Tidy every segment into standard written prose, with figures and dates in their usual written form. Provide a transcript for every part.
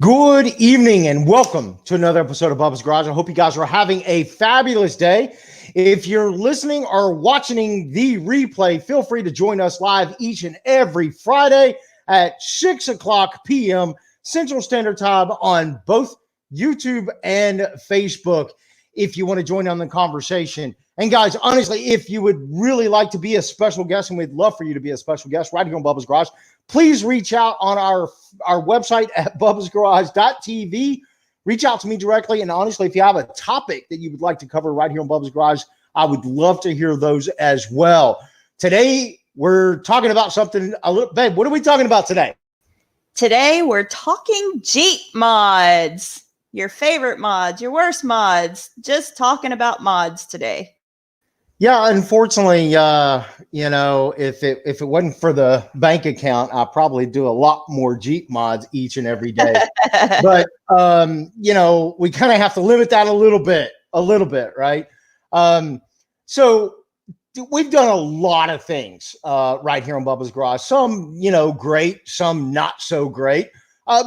Good evening and welcome to another episode of Bubba's Garage. I hope you guys are having a fabulous day. If you're listening or watching the replay, feel free to join us live each and every Friday at 6 o'clock p.m. Central Standard Time on both YouTube and Facebook if you want to join on the conversation. And guys, honestly, if you would really like to be a special guest, and we'd love for you to be a special guest right here on Bubba's Garage, please reach out on our website at BubbasGarageTv. Reach out to me directly. And honestly, if you have a topic that you would like to cover right here on Bubba's Garage, I would love to hear those as well. Today, we're talking about something a little, babe, what are we talking about today? Today, we're talking Jeep mods. Your favorite mods, your worst mods. Just talking about mods today. Yeah, unfortunately, if it wasn't for the bank account, I'd probably do a lot more Jeep mods each and every day. But we kind of have to limit that a little bit, right? So we've done a lot of things right here on Bubba's Garage. Some, great, some not so great.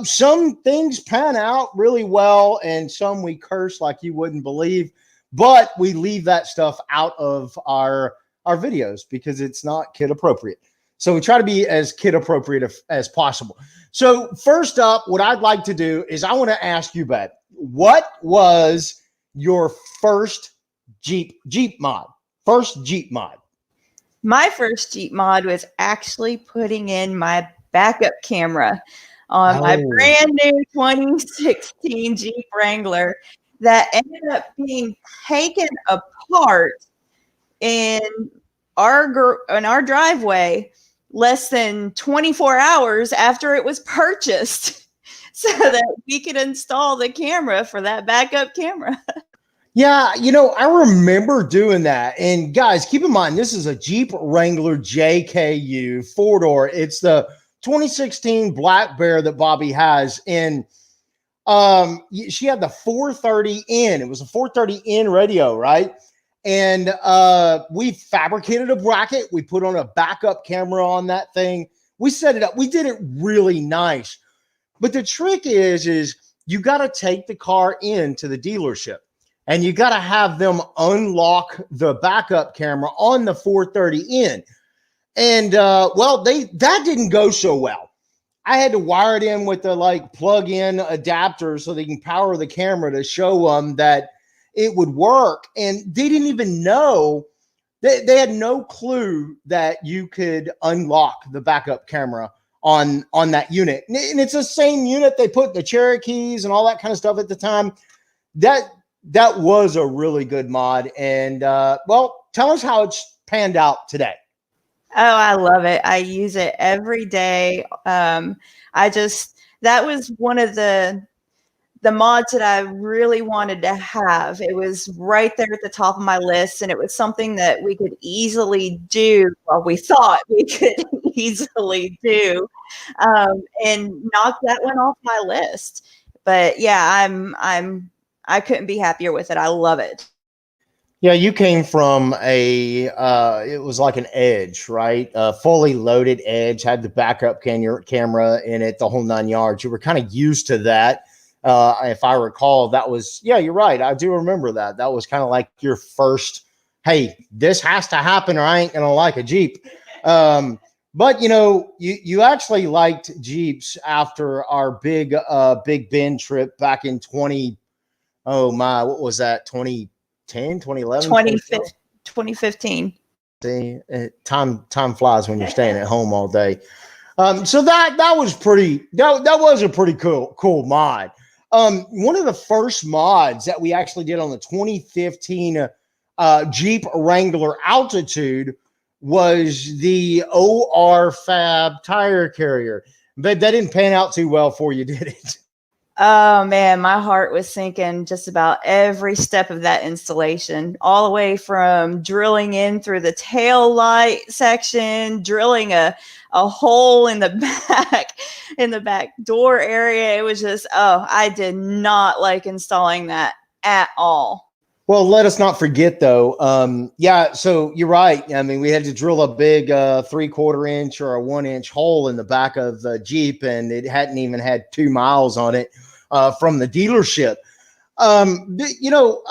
Some things pan out really well, and some we curse like you wouldn't believe. But we leave that stuff out of our videos because it's not kid appropriate. So we try to be as kid appropriate as possible. So first up, what I'd like to do is I want to ask you, Beth, what was your first Jeep mod? First Jeep mod? My first Jeep mod was actually putting in my backup camera on my brand new 2016 Jeep Wrangler that ended up being taken apart in our driveway less than 24 hours after it was purchased so that we could install the camera for that backup camera. Yeah, I remember doing that. And guys, keep in mind, this is a Jeep Wrangler JKU 4-door. It's the 2016 Black Bear that Bobbie has. And she had the 430N. It was a 430N radio, right? And we fabricated a bracket. We put on a backup camera on that thing. We set it up. We did it really nice. But the trick is you got to take the car into the dealership and you got to have them unlock the backup camera on the 430N. And that didn't go so well. I had to wire it in with the plug-in adapter so they can power the camera to show them that it would work. And they didn't even know, they had no clue that you could unlock the backup camera on that unit. And it's the same unit they put the Cherokees and all that kind of stuff at the time. That was a really good mod. And tell us how it's panned out today. Oh, I love it. I use it every day. That was one of the mods that I really wanted to have. It was right there at the top of my list, and it was something that we could easily do. Well, we thought we could easily do, and knock that one off my list. But yeah, I couldn't be happier with it. I love it. Yeah, you came from it was like an Edge, right? A fully loaded Edge, had the backup camera in it, the whole 9 yards. You were kind of used to that. If I recall, that was, yeah, you're right. I do remember that. That was kind of like your first, hey, this has to happen or I ain't going to like a Jeep. But, you actually liked Jeeps after our Big Bend trip back in what was that, 2010, 2011, 2015. See, time flies when you're staying at home all day. So that was a pretty cool mod. One of the first mods that we actually did on the 2015 Jeep Wrangler Altitude was the OR Fab tire carrier. But that didn't pan out too well for you, did it? Oh man, my heart was sinking just about every step of that installation, all the way from drilling in through the tail light section, drilling a hole in the back door area. It was just, I did not like installing that at all. Well, let us not forget though. Yeah, so you're right. I mean, we had to drill a big 3/4 inch or a 1 inch hole in the back of the Jeep, and it hadn't even had 2 miles on it from the dealership. You know,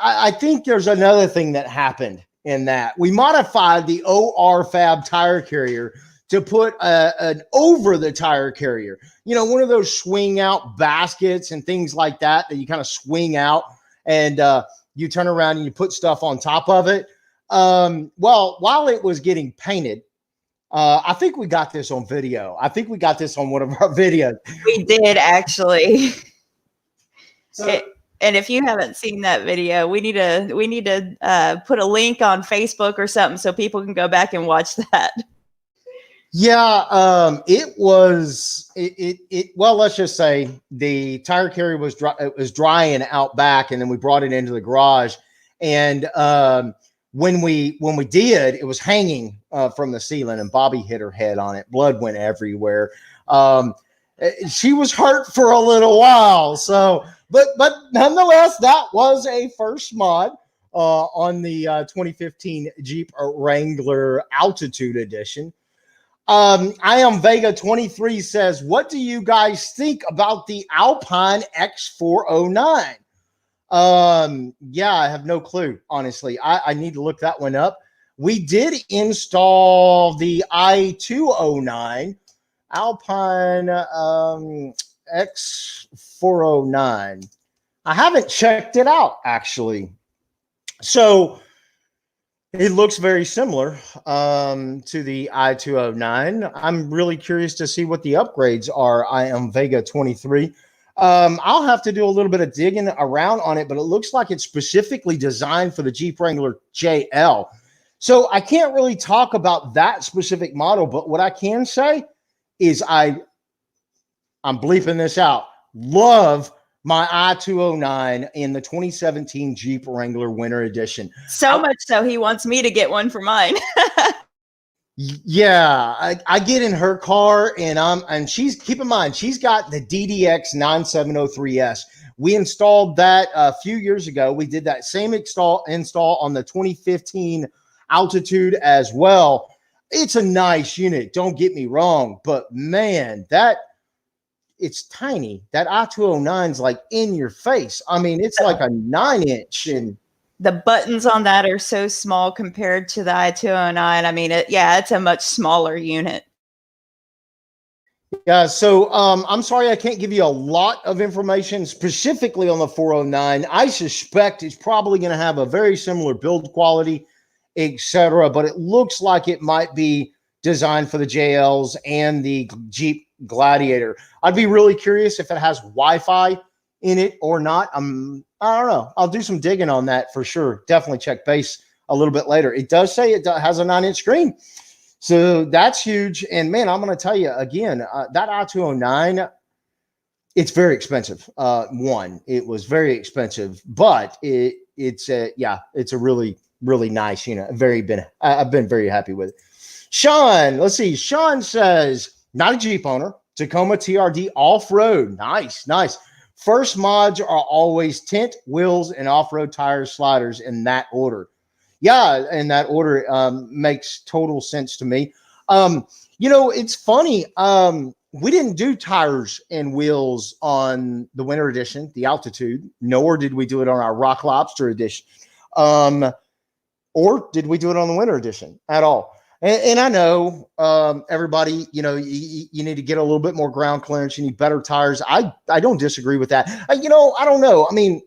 I think there's another thing that happened in that we modified the OR Fab tire carrier to put an over the tire carrier, you know, one of those swing out baskets and things like that you kind of swing out and you turn around and you put stuff on top of it. Well, while it was getting painted, I think we got this on video. I think we got this on one of our videos. We did actually. So, and if you haven't seen that video, we need to put a link on Facebook or something so people can go back and watch that. yeah, it was well, let's just say the tire carrier was dry, it was drying out back, and then we brought it into the garage. And when we did, it was hanging from the ceiling, and Bobbie hit her head on it. Blood went everywhere. She was hurt for a little while. So, but nonetheless, that was a first mod on the 2015 Jeep Wrangler Altitude Edition. I am Vega 23 says, what do you guys think about the Alpine X409? Yeah, I have no clue, honestly. I need to look that one up. We did install the i209 Alpine X409. I haven't checked it out, actually. So it looks very similar to the i209. I'm really curious to see what the upgrades are. I am Vega 23. I'll have to do a little bit of digging around on it, but it looks like it's specifically designed for the Jeep Wrangler JL. So I can't really talk about that specific model, but what I can say is I'm bleeping this out. Love my i209 in the 2017 Jeep Wrangler Winter Edition. So much so he wants me to get one for mine. Yeah, I get in her car and she's, keep in mind, she's got the DDX 9703S. We installed that a few years ago. We did that same install on the 2015 Altitude as well. It's a nice unit, don't get me wrong, but man, it's tiny. That i209 is like in your face. I mean, it's like a 9-inch, and the buttons on that are so small compared to the i209. I mean, it's a much smaller unit. Yeah, so I'm sorry I can't give you a lot of information specifically on the 409. I suspect it's probably going to have a very similar build quality, etc., but it looks like it might be designed for the JLs and the Jeep Gladiator. I'd be really curious if it has Wi-Fi in it or not. I don't know. I'll do some digging on that for sure. Definitely check base a little bit later. It does say it has a 9-inch screen. So that's huge. And man, I'm going to tell you again, that i209, it's very expensive. It was very expensive, but it's a really, really nice unit. I've been very happy with it. Sean, let's see. Sean says, not a Jeep owner, Tacoma TRD off-road. Nice. First mods are always tint, wheels, and off-road tires, sliders in that order. Yeah, in that order makes total sense to me. You know, it's funny. We didn't do tires and wheels on the Winter Edition, the Altitude, nor did we do it on our Rock Lobster Edition. Or did we do it on the Winter Edition at all? And I know everybody, you know, you need to get a little bit more ground clearance. You need better tires. I don't disagree with that. You know, I don't know. I mean,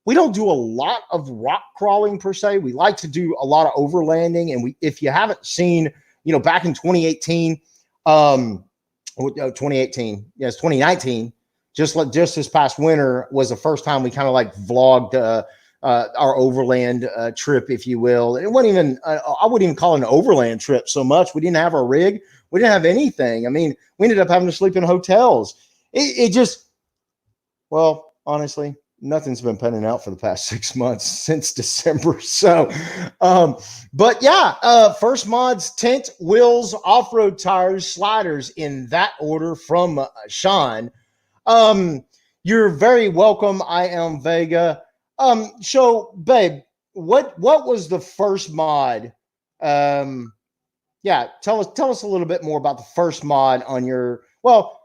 we don't do a lot of rock crawling per se. We like to do a lot of overlanding. And if you haven't seen, you know, back in 2018, 2018, yes, 2019, just this past winter was the first time we kind of like vlogged our overland trip, if you will. It wasn't even, I wouldn't even call it an overland trip so much. We didn't have a rig. We didn't have anything. I mean, we ended up having to sleep in hotels. It just, well, honestly, nothing's been panning out for the past 6 months since December. So, but yeah, first mods, tint, wheels, off-road tires, sliders in that order from Sean. You're very welcome. I am Vega. So babe, what was the first mod? Yeah, tell us a little bit more about the first mod on your, well,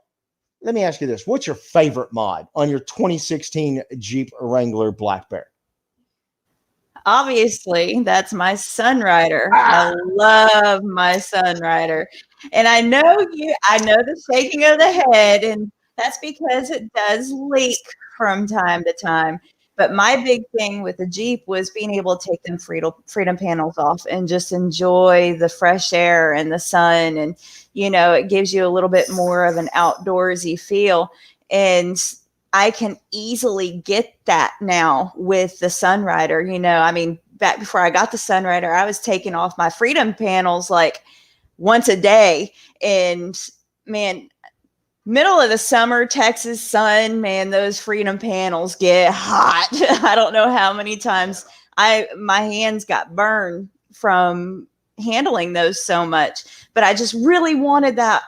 let me ask you this. What's your favorite mod on your 2016 Jeep Wrangler Black Bear? Obviously, that's my Sunrider. I Ah, love my Sunrider. And I know the shaking of the head, and that's because it does leak from time to time. But my big thing with the Jeep was being able to take them freedom panels off and just enjoy the fresh air and the sun. And, it gives you a little bit more of an outdoorsy feel. And I can easily get that now with the Sunrider. I mean, back before I got the Sunrider, I was taking off my freedom panels like once a day. And man, middle of the summer, Texas sun, man, those freedom panels get hot. I don't know how many times my hands got burned from handling those so much, but I just really wanted that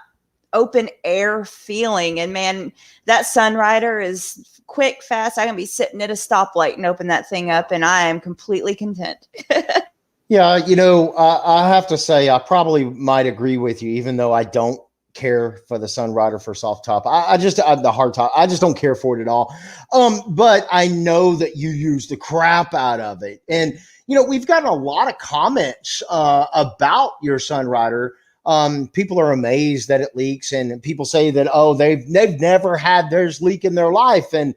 open air feeling. And man, that Sunrider is quick, fast. I can be sitting at a stoplight and open that thing up, and I am completely content. yeah, I have to say, I probably might agree with you, even though I don't care for the Sunrider for soft top. I the hard top. I just don't care for it at all. But I know that you use the crap out of it, and we've gotten a lot of comments about your Sunrider. People are amazed that it leaks, and people say that, oh, they've never had theirs leak in their life, and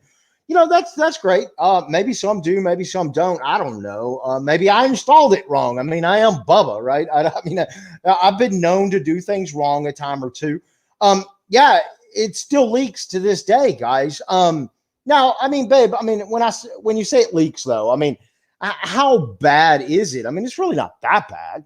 that's great. Maybe some do, maybe some don't. I don't know. Maybe I installed it wrong. I mean, I am Bubba, right? I mean, I've been known to do things wrong a time or two. Yeah, it still leaks to this day, guys. Now, I mean, babe, I mean, when you say it leaks, though, I mean, how bad is it? I mean, it's really not that bad.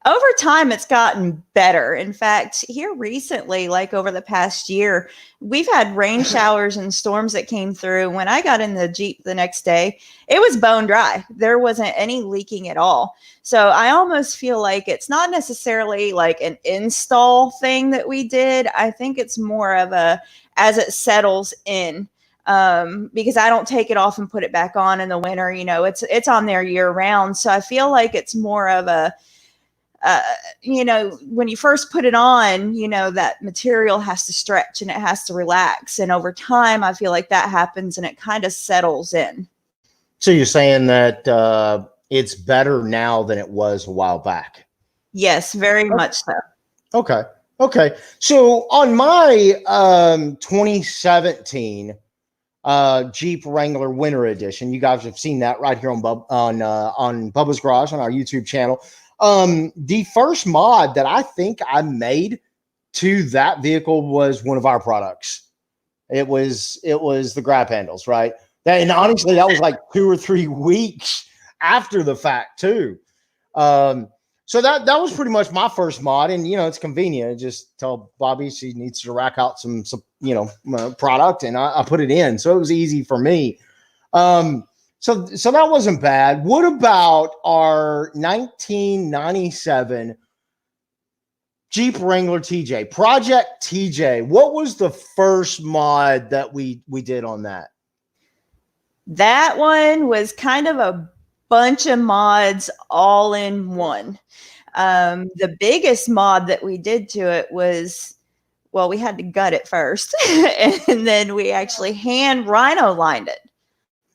Over time, it's gotten better. In fact, here recently, like over the past year, we've had rain showers and storms that came through. When I got in the Jeep the next day, it was bone dry. There wasn't any leaking at all. So I almost feel like it's not necessarily like an install thing that we did. I think it's more of a as it settles in. Because I don't take it off and put it back on in the winter. It's on there year round. So I feel like it's more of a when you first put it on, that material has to stretch and it has to relax. And over time, I feel like that happens and it kind of settles in. So you're saying that it's better now than it was a while back? Yes, very much so. Okay. Okay. So on my 2017 Jeep Wrangler Winter Edition, you guys have seen that right here on Bubba's Garage on our YouTube channel. The first mod that I think I made to that vehicle was one of our products. It was the grab handles, right? And honestly, that was like 2 or 3 weeks after the fact too. So that was pretty much my first mod, and it's convenient. Just tell Bobbie she needs to rack out some product, and I put it in. So it was easy for me. So that wasn't bad. What about our 1997 Jeep Wrangler TJ, Project TJ? What was the first mod that we did on that? That one was kind of a bunch of mods all in one. The biggest mod that we did to it was, well, we had to gut it first, and then we actually hand rhino lined it.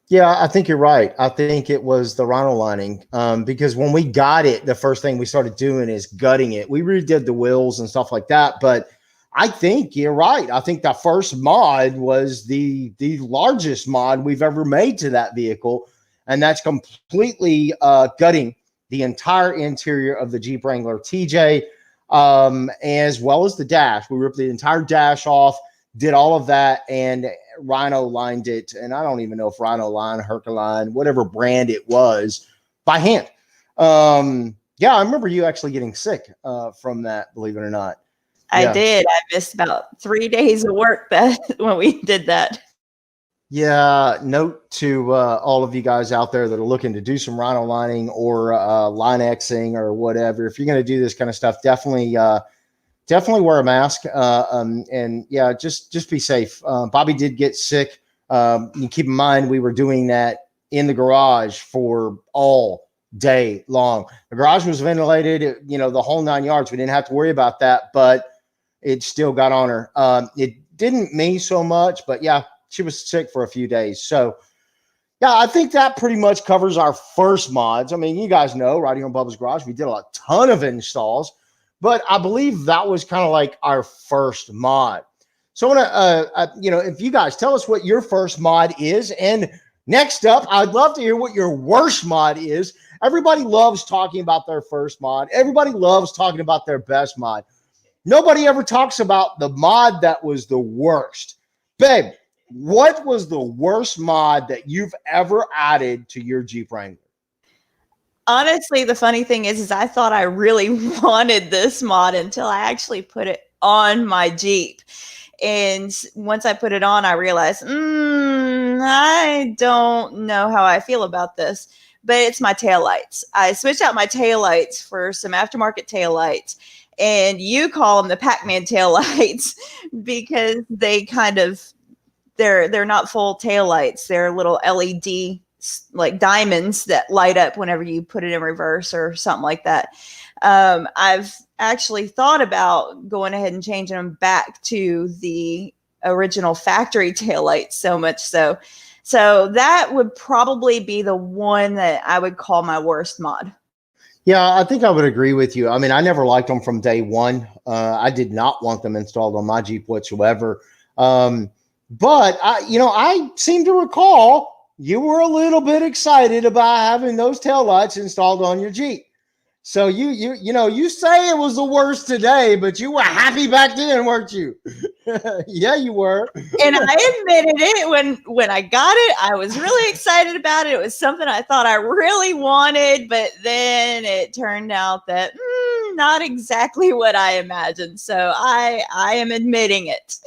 Yeah, I think you're right. I think it was the rhino lining, because when we got it, the first thing we started doing is gutting it. We redid the wheels and stuff like that, but I think you're right. I think the first mod was the largest mod we've ever made to that vehicle, and that's completely gutting the entire interior of the Jeep Wrangler TJ, as well as the dash. We ripped the entire dash off, did all of that, and rhino lined it. And I don't even know if Rhino Line, Herculine, whatever brand it was, by hand. Yeah, I remember you actually getting sick from that, believe it or not. I did. I missed about 3 days of work when we did that. Yeah, note to all of you guys out there that are looking to do some rhino lining or line Xing or whatever. If you're going to do this kind of stuff, definitely wear a mask. And yeah, just be safe. Bobbie did get sick. You keep in mind we were doing that in the garage for all day long. The garage was ventilated, you know, the whole 9 yards. We didn't have to worry about that, but it still got on her. It didn't me so much, but yeah, she was sick for a few days. So yeah, I think that pretty much covers our first mods. I mean, you guys know right here on Bubba's Garage, we did a ton of installs, but I believe that was kind of like our first mod. So I want to, you know, if you guys tell us what your first mod is, and next up, I'd love to hear what your worst mod is. Everybody loves talking about their first mod. Everybody loves talking about their best mod. Nobody ever talks about the mod that was the worst. Babe, what was the worst mod that you've ever added to your Jeep Wrangler? Honestly, the funny thing is I thought I really wanted this mod until I actually put it on my Jeep. And once I put it on, I realized, I don't know how I feel about this, but it's my taillights. I switched out my taillights for some aftermarket taillights. And you call them the Pac-Man tail lights because they kind of, they're not full tail lights. They're little LED like diamonds that light up whenever you put it in reverse or something like that. I've actually thought about going ahead and changing them back to the original factory tail lights, so much so. So that would probably be the one that I would call my worst mod. Yeah, I think I would agree with you. I mean, I never liked them from day one. I did not want them installed on my Jeep whatsoever. But I seem to recall you were a little bit excited about having those taillights installed on your Jeep. So you say it was the worst today, but you were happy back then, weren't you? Yeah, you were. And I admitted it when I got it. I was really excited about it. It was something I thought I really wanted, but then it turned out that not exactly what I imagined. So I am admitting it.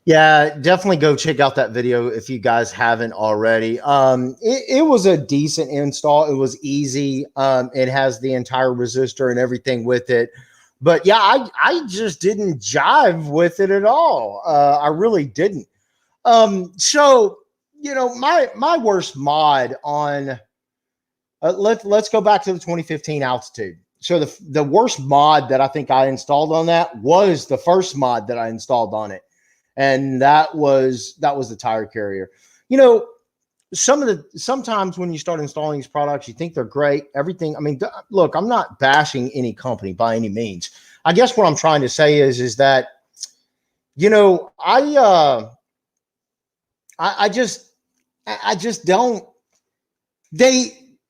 Yeah, definitely go check out that video if you guys haven't already. It was a decent install. It was easy. It has the entire resistor and everything with it. But yeah, I just didn't jive with it at all. I really didn't. So, my worst mod on, let's go back to the 2015 Altitude. So the worst mod that I think I installed on that was the first mod that I installed on it. And that was the tire carrier. Sometimes when you start installing these products, you think they're great. Everything. I mean, look, I'm not bashing any company by any means. I guess what I'm trying to say is that, I just don't.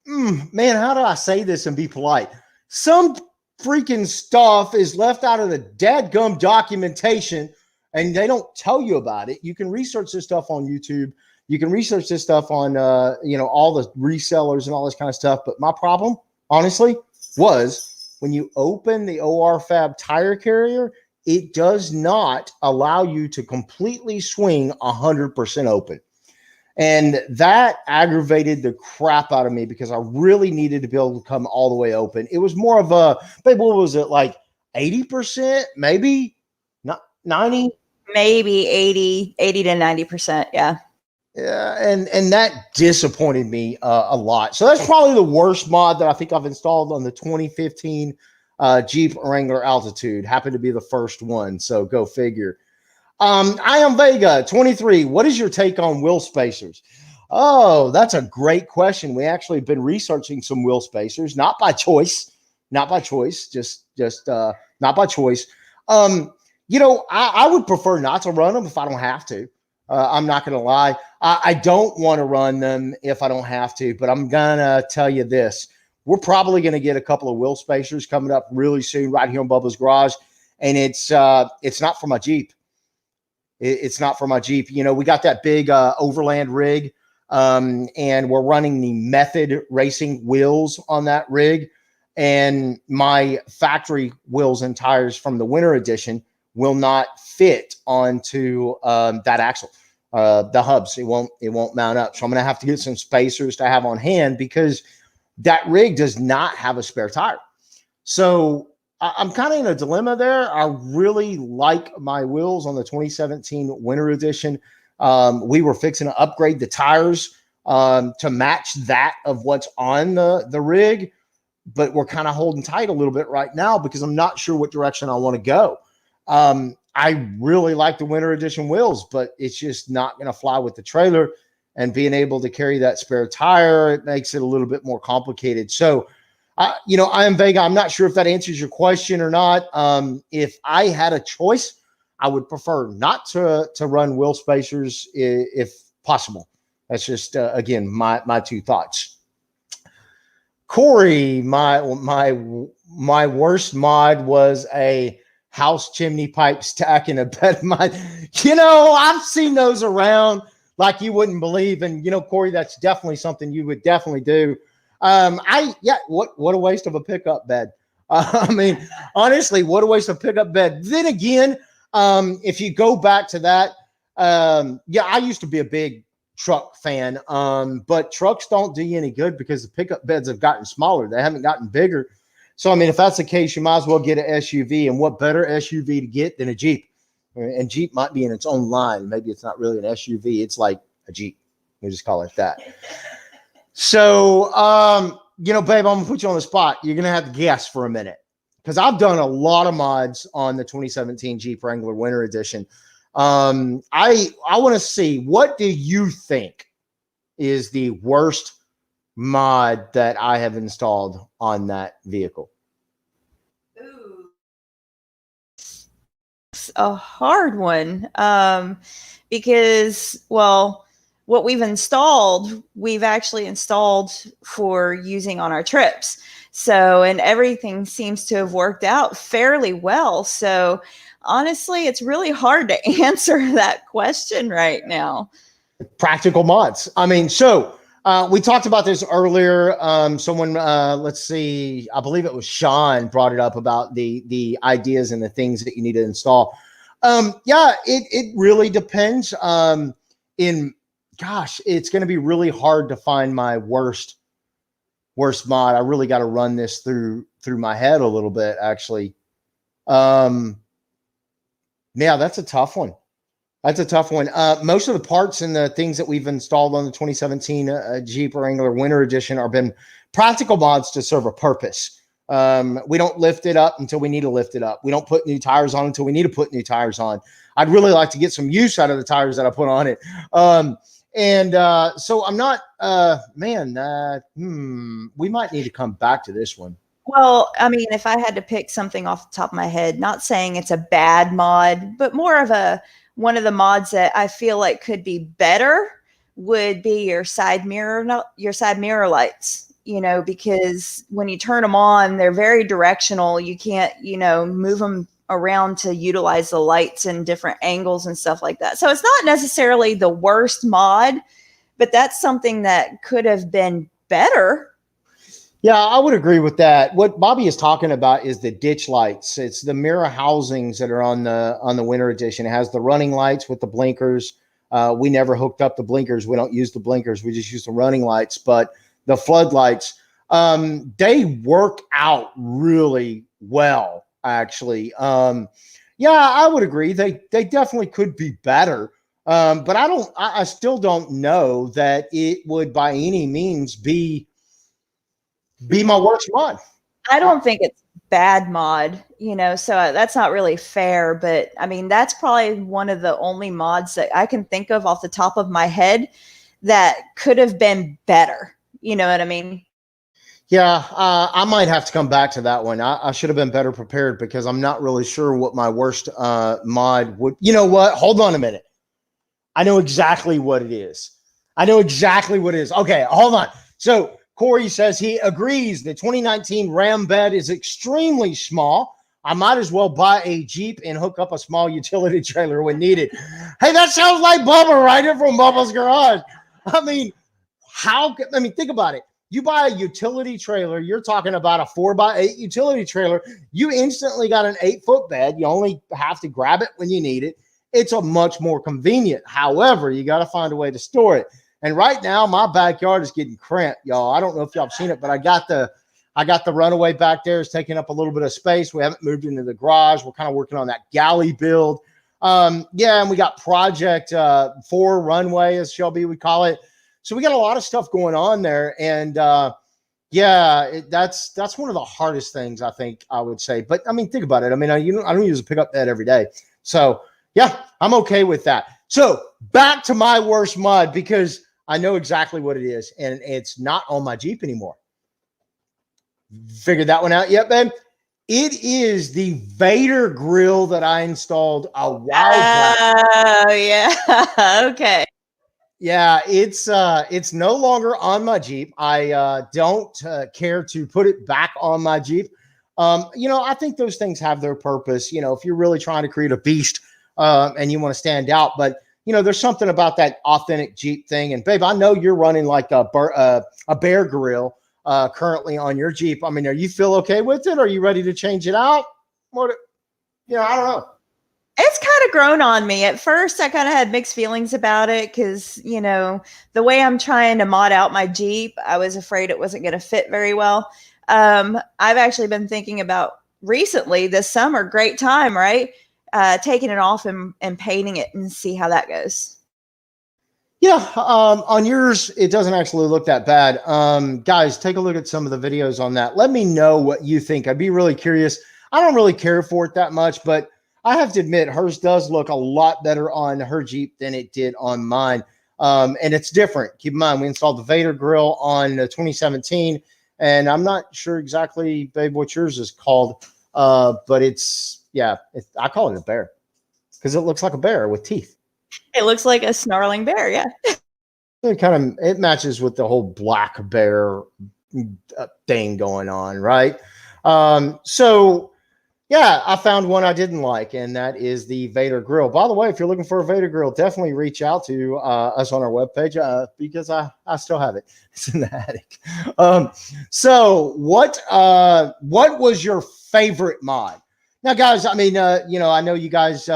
Man, how do I say this and be polite? Some freaking stuff is left out of the dadgum documentation, and they don't tell you about it. You can research this stuff on YouTube. You can research this stuff on, all the resellers and all this kind of stuff. But my problem, honestly, was when you open the OR Fab tire carrier, it does not allow you to completely swing 100% open. And that aggravated the crap out of me because I really needed to be able to come all the way open. It was more of a, babe, what was it, like 80%, maybe? Not 90? Maybe 80 to 90%. Yeah. Yeah, and that disappointed me a lot. So that's probably the worst mod that I think I've installed on the 2015 Jeep Wrangler Altitude. Happened to be the first one, so go figure. I am Vega 23. What is your take on wheel spacers? Oh, that's a great question. We actually have been researching some wheel spacers, not by choice, just not by choice. I would prefer not to run them if I don't have to. I'm not going to lie. I don't want to run them if I don't have to, but I'm going to tell you this. We're probably going to get a couple of wheel spacers coming up really soon right here in Bubba's Garage, and it's not for my Jeep. It's not for my Jeep. We got that big overland rig, and we're running the Method racing wheels on that rig, and my factory wheels and tires from the winter edition will not fit onto that axle, the hubs. It won't mount up. So I'm going to have to get some spacers to have on hand because that rig does not have a spare tire. So I'm kind of in a dilemma there. I really like my wheels on the 2017 winter edition. We were fixing to upgrade the tires to match that of what's on the rig. But we're kind of holding tight a little bit right now because I'm not sure what direction I want to go. I really like the winter edition wheels, but it's just not going to fly with the trailer, and being able to carry that spare tire, it makes it a little bit more complicated. So, I am Vega. I'm not sure if that answers your question or not. If I had a choice, I would prefer not to run wheel spacers if possible. That's just, again, my two thoughts. Corey, my worst mod was a house chimney pipe stack in a bed. I've seen those around like you wouldn't believe. And, Corey, that's definitely something you would definitely do. What a waste of a pickup bed. Honestly, what a waste of pickup bed. Then again, if you go back to that, I used to be a big truck fan, but trucks don't do you any good because the pickup beds have gotten smaller. They haven't gotten bigger. So, if that's the case, you might as well get an SUV. And what better SUV to get than a Jeep? And Jeep might be in its own line. Maybe it's not really an SUV. It's like a Jeep. We just call it that. So, babe, I'm going to put you on the spot. You're going to have to guess for a minute because I've done a lot of mods on the 2017 Jeep Wrangler Winter Edition. I want to see, what do you think is the worst mod that I have installed on that vehicle? Ooh. It's a hard one. Because, well, what we've actually installed for using on our trips. So, and everything seems to have worked out fairly well. So honestly, it's really hard to answer that question right now. Practical mods. We talked about this earlier. Someone, let's see, I believe it was Sean brought it up about the ideas and the things that you need to install. It really depends. It's going to be really hard to find my worst mod. I really got to run this through my head a little bit, actually. That's a tough one. Most of the parts and the things that we've installed on the 2017 Jeep Wrangler Winter Edition are been practical mods to serve a purpose. We don't lift it up until we need to lift it up. We don't put new tires on until we need to put new tires on. I'd really like to get some use out of the tires that I put on it. So I'm not, we might need to come back to this one. Well, if I had to pick something off the top of my head, not saying it's a bad mod, but more of one of the mods that I feel like could be better would be your side mirror lights, because when you turn them on, they're very directional. You can't, move them around to utilize the lights in different angles and stuff like that. So it's not necessarily the worst mod, but that's something that could have been better. Yeah, I would agree with that. What Bobbie is talking about is the ditch lights. It's the mirror housings that are on the Winter Edition. It has the running lights with the blinkers. We never hooked up the blinkers. We don't use the blinkers. We just use the running lights. But the floodlights, they work out really well, actually. I would agree. They definitely could be better. But I still don't know that it would by any means be my worst mod. I don't think it's bad mod, so that's not really fair. But that's probably one of the only mods that I can think of off the top of my head that could have been better. You know what I mean? Yeah, I might have to come back to that one. I should have been better prepared because I'm not really sure what my worst mod would. You know what? Hold on a minute. I know exactly what it is. Okay, hold on. So Corey says he agrees the 2019 Ram bed is extremely small. I might as well buy a Jeep and hook up a small utility trailer when needed. Hey, that sounds like Bubba right here from Bubba's Garage. Think about it. You buy a utility trailer, you're talking about a 4x8 utility trailer. You instantly got an 8-foot bed. You only have to grab it when you need it. It's a much more convenient. However, you got to find a way to store it. And right now, my backyard is getting cramped, y'all. I don't know if y'all have seen it, but I got the runaway back there. It's taking up a little bit of space. We haven't moved into the garage. We're kind of working on that galley build. And we got Project 4 runway, as Shelby would call it. So we got a lot of stuff going on there. And yeah, that's one of the hardest things I think I would say. But I mean, think about it. I mean, I don't use a pickup bed every day. So yeah, I'm okay with that. So back to my worst mod, because I know exactly what it is, and it's not on my Jeep anymore. Figured that one out yet, babe? It is the Vader grill that I installed a while back. Oh, yeah. Okay. Yeah, it's no longer on my Jeep. I don't care to put it back on my Jeep. I think those things have their purpose. If you're really trying to create a beast and you want to stand out, but there's something about that authentic Jeep thing. And babe, I know you're running like a bear grill currently on your Jeep. I mean, are you feel okay with it? Are you ready to change it out? What? I don't know. It's kind of grown on me. At first, I kind of had mixed feelings about it because, the way I'm trying to mod out my Jeep, I was afraid it wasn't going to fit very well. I've actually been thinking about recently this summer, great time, right? Taking it off and painting it and see how that goes. Yeah, on yours, it doesn't actually look that bad. Guys, take a look at some of the videos on that. Let me know what you think. I'd be really curious. I don't really care for it that much, but I have to admit, hers does look a lot better on her Jeep than it did on mine. And it's different. Keep in mind, we installed the Vader grill on 2017, and I'm not sure exactly, babe, what yours is called. But I call it a bear because it looks like a bear with teeth. It looks like a snarling bear, yeah. It matches with the whole black bear thing going on, right? So yeah, I found one I didn't like, and that is the Vader grill. By the way, if you're looking for a Vader grill, definitely reach out to us on our webpage because I still have it. It's in the attic. So what was your favorite mod? Now, guys, I mean, I know you guys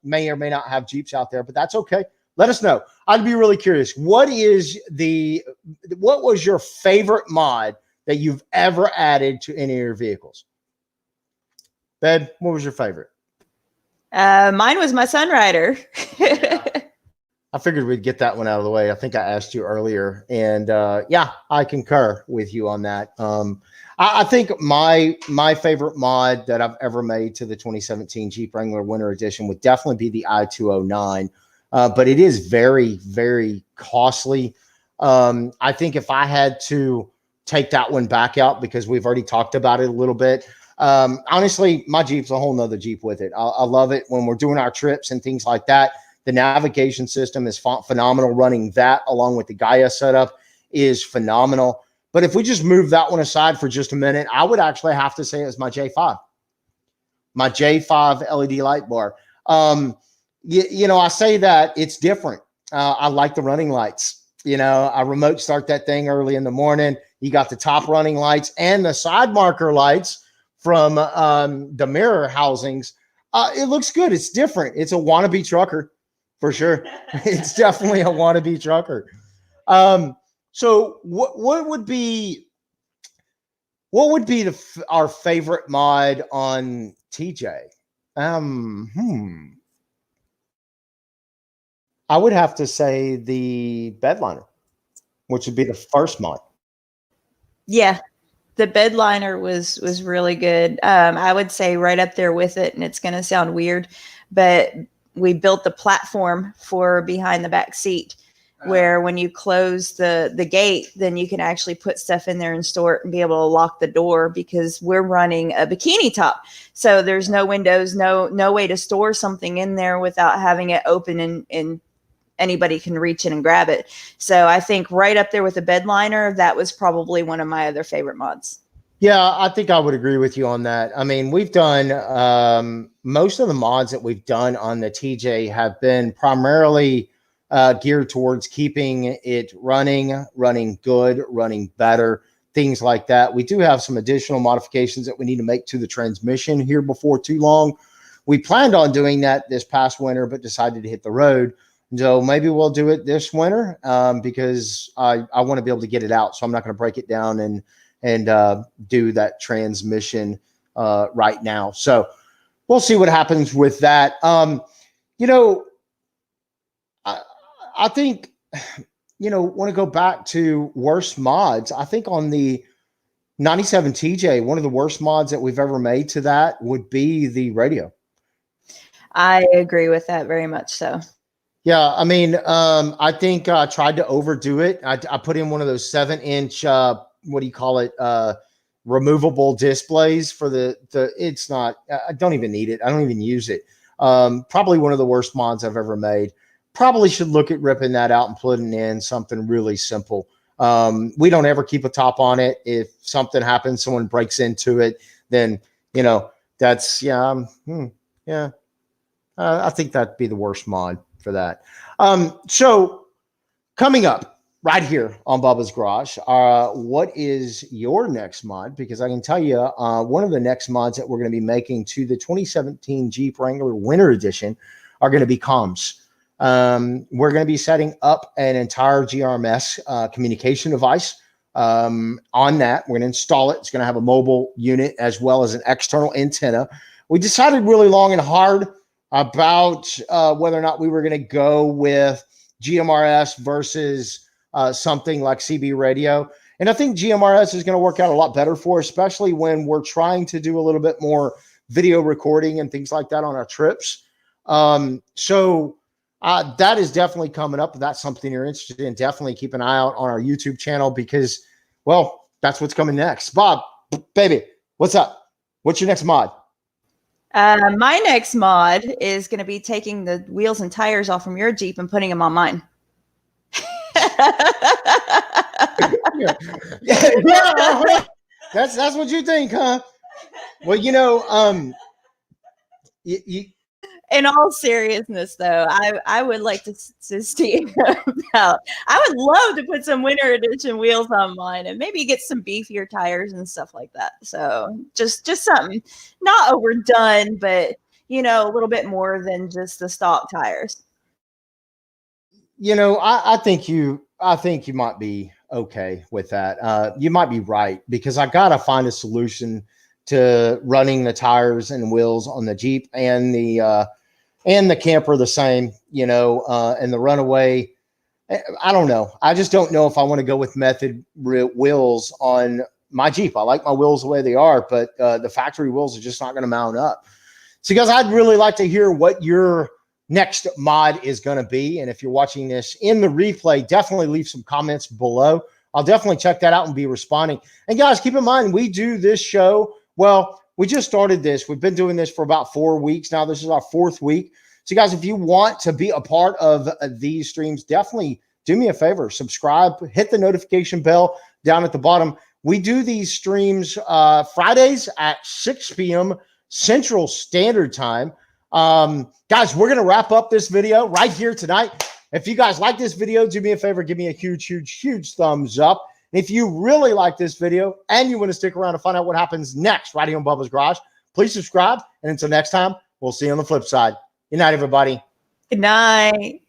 may or may not have Jeeps out there, but that's okay. Let us know. I'd be really curious. What was your favorite mod that you've ever added to any of your vehicles? Babe, what was your favorite? Mine was my Sunrider. I figured we'd get that one out of the way. I think I asked you earlier, and yeah, I concur with you on that. I think my favorite mod that I've ever made to the 2017 Jeep Wrangler Winter Edition would definitely be the i209, but it is very, very costly. I think if I had to take that one back out, because we've already talked about it a little bit, honestly, my Jeep's a whole nother Jeep with it. I love it when we're doing our trips and things like that. The navigation system is phenomenal. Running that along with the Gaia setup is phenomenal. But if we just move that one aside for just a minute, I would actually have to say it's my J5. My J5 LED light bar. I say that it's different. I like the running lights. I remote start that thing early in the morning. You got the top running lights and the side marker lights from the mirror housings. It looks good. It's different. It's a wannabe trucker for sure. It's definitely a wannabe trucker. So what would be our favorite mod on TJ? I would have to say the bed liner, which would be the first mod. Yeah, the bed liner was really good. I would say right up there with it, and it's going to sound weird, but we built the platform for behind the back seat, where when you close the gate, then you can actually put stuff in there and store it and be able to lock the door, because we're running a bikini top. So there's no windows, no way to store something in there without having it open and anybody can reach in and grab it. So I think right up there with the bed liner, that was probably one of my other favorite mods. Yeah, I think I would agree with you on that. I mean, we've done most of the mods that we've done on the TJ have been primarily geared towards keeping it running good, running better, things like that. We do have some additional modifications that we need to make to the transmission here before too long. We planned on doing that this past winter, but decided to hit the road. So maybe we'll do it this winter because I want to be able to get it out. So I'm not going to break it down and do that transmission right now. So we'll see what happens with that. I think want to go back to worst mods. I think on the 97 TJ, one of the worst mods that we've ever made to that would be the radio. I agree with that very much so. Yeah, I mean, I think I tried to overdo it. I put in one of those 7-inch, what do you call it, removable displays for the. It's not. I don't even need it. I don't even use it. Probably one of the worst mods I've ever made. Probably should look at ripping that out and putting in something really simple. We don't ever keep a top on it. If something happens, someone breaks into it, then that's yeah. I think that'd be the worst mod for that. So coming up right here on Bubba's Garage, what is your next mod? Because I can tell you one of the next mods that we're going to be making to the 2017 Jeep Wrangler Winter Edition are going to be comms. We're going to be setting up an entire GRMS communication device on that. We're going to install it. It's going to have a mobile unit as well as an external antenna. We decided really long and hard about whether or not we were going to go with GMRS versus something like CB radio. And I think GMRS is going to work out a lot better for us, especially when we're trying to do a little bit more video recording and things like that on our trips. So that is definitely coming up. If that's something you're interested in, definitely keep an eye out on our YouTube channel because, well, that's what's coming next. Bob, baby, what's up? What's your next mod? My next mod is going to be taking the wheels and tires off from your Jeep and putting them on mine. Yeah. That's what you think, huh? Well, in all seriousness, though, I would like to see about. I would love to put some winter edition wheels on mine and maybe get some beefier tires and stuff like that. So just something not overdone, but a little bit more than just the stock tires. I think you might be okay with that. You might be right because I gotta find a solution to running the tires and wheels on the Jeep and the camper the same, and the Runaway. I don't know. I just don't know if I want to go with method wheels on my Jeep. I like my wheels the way they are, but the factory wheels are just not going to mount up. So guys, I'd really like to hear what your next mod is going to be. And if you're watching this in the replay, definitely leave some comments below. I'll definitely check that out and be responding. And guys, keep in mind, we do this show. Well, we just started this. We've been doing this for about 4 weeks now. This is our 4th week. So guys, if you want to be a part of these streams, definitely do me a favor. Subscribe, hit the notification bell down at the bottom. We do these streams Fridays at 6 p.m. Central Standard Time. Guys, we're going to wrap up this video right here tonight. If you guys like this video, do me a favor. Give me a huge, huge, huge thumbs up. If you really like this video and you want to stick around to find out what happens next right here on Bubba's Garage, please subscribe. And until next time, we'll see you on the flip side. Good night, everybody. Good night.